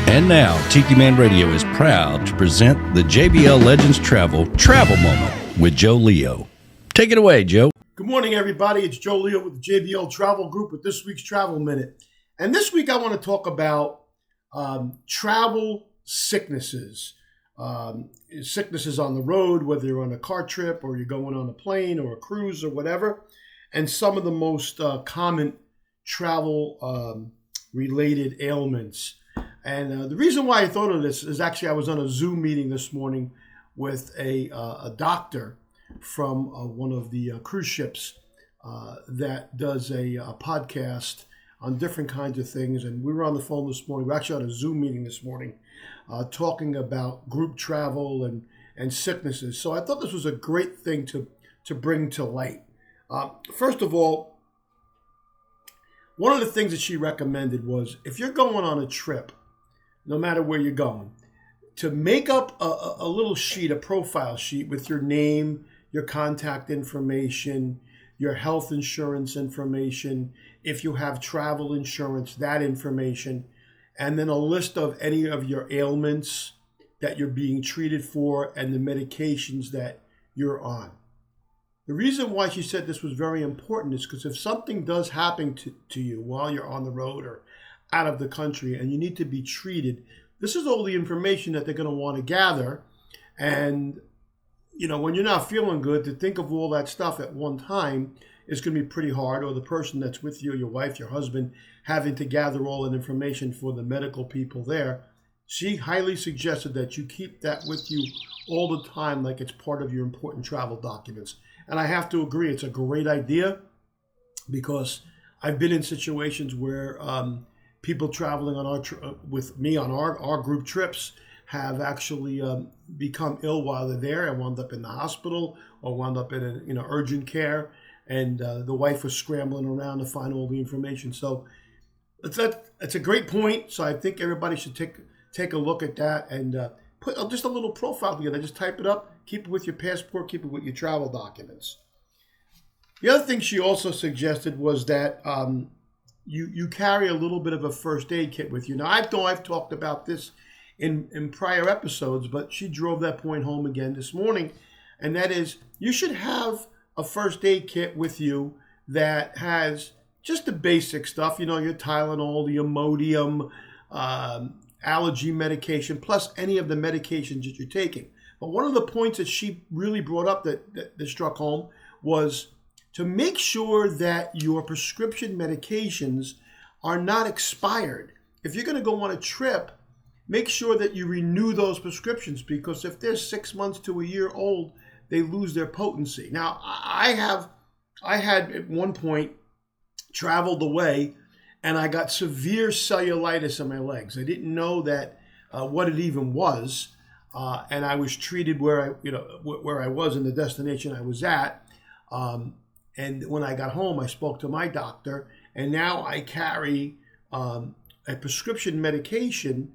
And now, Tiki Man Radio is proud to present the JBL Legends Travel Moment with Joe Leo. Take it away, Joe. Good morning, everybody. It's Joe Leo with the JBL Travel Group with this week's Travel Minute. And this week I want to talk about travel sicknesses. Sicknesses on the road, whether you're on a car trip or you're going on a plane or a cruise or whatever. And some of the most common travel related ailments. And the reason why I thought of this is actually I was on a Zoom meeting this morning with a doctor from one of the cruise ships that does a podcast on different kinds of things. And we were on the phone this morning. We're actually on a Zoom meeting this morning talking about group travel and sicknesses. So I thought this was a great thing to bring to light. First of all, one of the things that she recommended was if you're going on a trip, no matter where you're going, to make up a little sheet, a profile sheet with your name, your contact information, your health insurance information, if you have travel insurance, that information, and then a list of any of your ailments that you're being treated for and the medications that you're on. The reason why she said this was very important is because if something does happen to you while you're on the road or out of the country and you need to be treated, this is all the information that they're going to want to gather. And, you know, when you're not feeling good, to think of all that stuff at one time is going to be pretty hard, or the person that's with you, your wife, your husband, having to gather all that information for the medical people there. She highly suggested that you keep that with you all the time like it's part of your important travel documents. And I have to agree, it's a great idea because I've been in situations where people traveling on with me on our group trips have actually become ill while they're there and wound up in the hospital or wound up in urgent care, and the wife was scrambling around to find all the information. So it's a great point. So I think everybody should take a look at that and put just a little profile together. Just type it up, keep it with your passport, keep it with your travel documents. The other thing she also suggested was that you carry a little bit of a first aid kit with you. Now, I know I've talked about this in prior episodes, but she drove that point home again this morning, and that is you should have a first aid kit with you that has just the basic stuff, your Tylenol, the Imodium, allergy medication, plus any of the medications that you're taking. But one of the points that she really brought up that struck home was to make sure that your prescription medications are not expired. If you're going to go on a trip, make sure that you renew those prescriptions, because if they're 6 months to a year old, they lose their potency. Now, I had at one point traveled away and I got severe cellulitis in my legs. I didn't know that what it even was, and I was treated where I was in the destination I was at. And when I got home, I spoke to my doctor, and now I carry a prescription medication.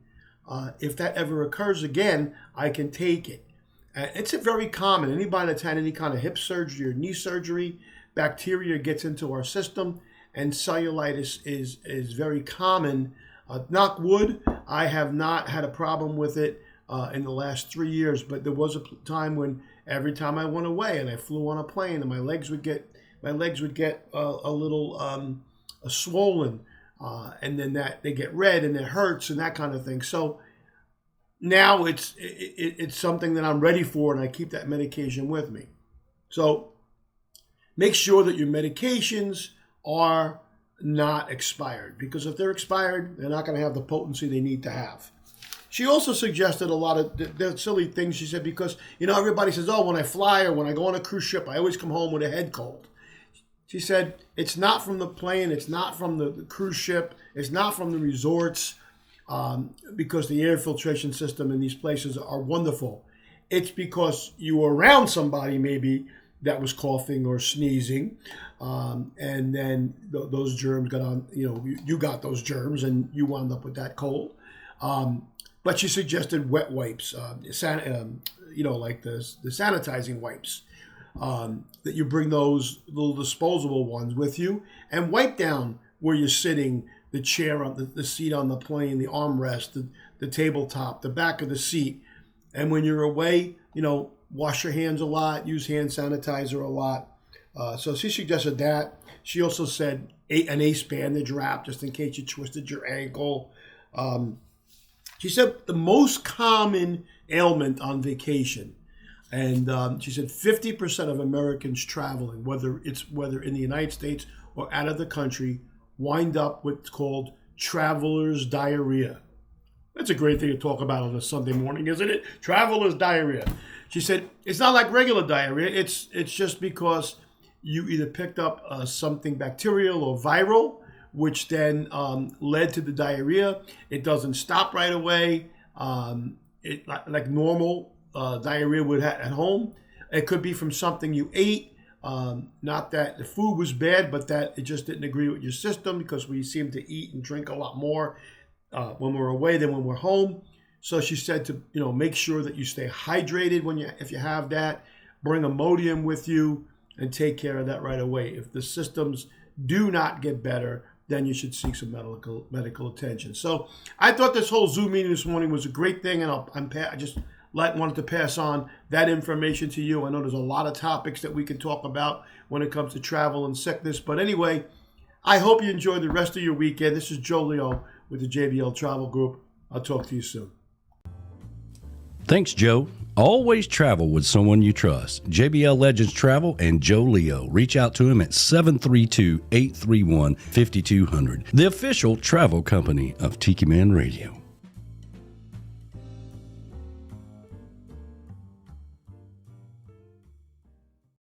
If that ever occurs again, I can take it. It's very common. Anybody that's had any kind of hip surgery or knee surgery, bacteria gets into our system, and cellulitis is very common. Knock wood, I have not had a problem with it in the last 3 years, but there was a time when every time I went away and I flew on a plane, and my legs would get a little swollen, and then they get red and it hurts and that kind of thing. So now it's something that I'm ready for, and I keep that medication with me. So make sure that your medications are not expired, because if they're expired, they're not going to have the potency they need to have. She also suggested a lot of the silly things. She said, because everybody says, oh, when I fly or when I go on a cruise ship, I always come home with a head cold. She said, it's not from the plane, it's not from the cruise ship, it's not from the resorts, because the air filtration system in these places are wonderful. It's because you were around somebody maybe that was coughing or sneezing, and then those germs got on, you got those germs and you wound up with that cold. But she suggested wet wipes, like the sanitizing wipes, that you bring those little disposable ones with you and wipe down where you're sitting the chair on the seat on the plane, the armrest, the tabletop, the back of the seat. And when you're away, wash your hands a lot, use hand sanitizer a lot. So she suggested that. She also said an ace bandage wrap just in case you twisted your ankle. She said the most common ailment on vacation, and she said 50% of Americans traveling, whether in the United States or out of the country, wind up with what's called traveler's diarrhea. That's a great thing to talk about on a Sunday morning, isn't it? Traveler's diarrhea. She said it's not like regular diarrhea. It's just because you either picked up something bacterial or viral, which then led to the diarrhea. It doesn't stop right away. Like normal diarrhea would have at home. It could be from something you ate. Not that the food was bad, but that it just didn't agree with your system, because we seem to eat and drink a lot more when we're away than when we're home. So she said to make sure that you stay hydrated if you have that. Bring Imodium with you and take care of that right away. If the systems do not get better, then you should seek some medical attention. So I thought this whole Zoom meeting this morning was a great thing, and I just wanted to pass on that information to you. I know there's a lot of topics that we can talk about when it comes to travel and sickness. But anyway, I hope you enjoy the rest of your weekend. This is Joe Leo with the JBL Travel Group. I'll talk to you soon. Thanks, Joe. Always travel with someone you trust. JBL Legends Travel and Joe Leo. Reach out to him at 732-831-5200. The official travel company of Tiki Man Radio.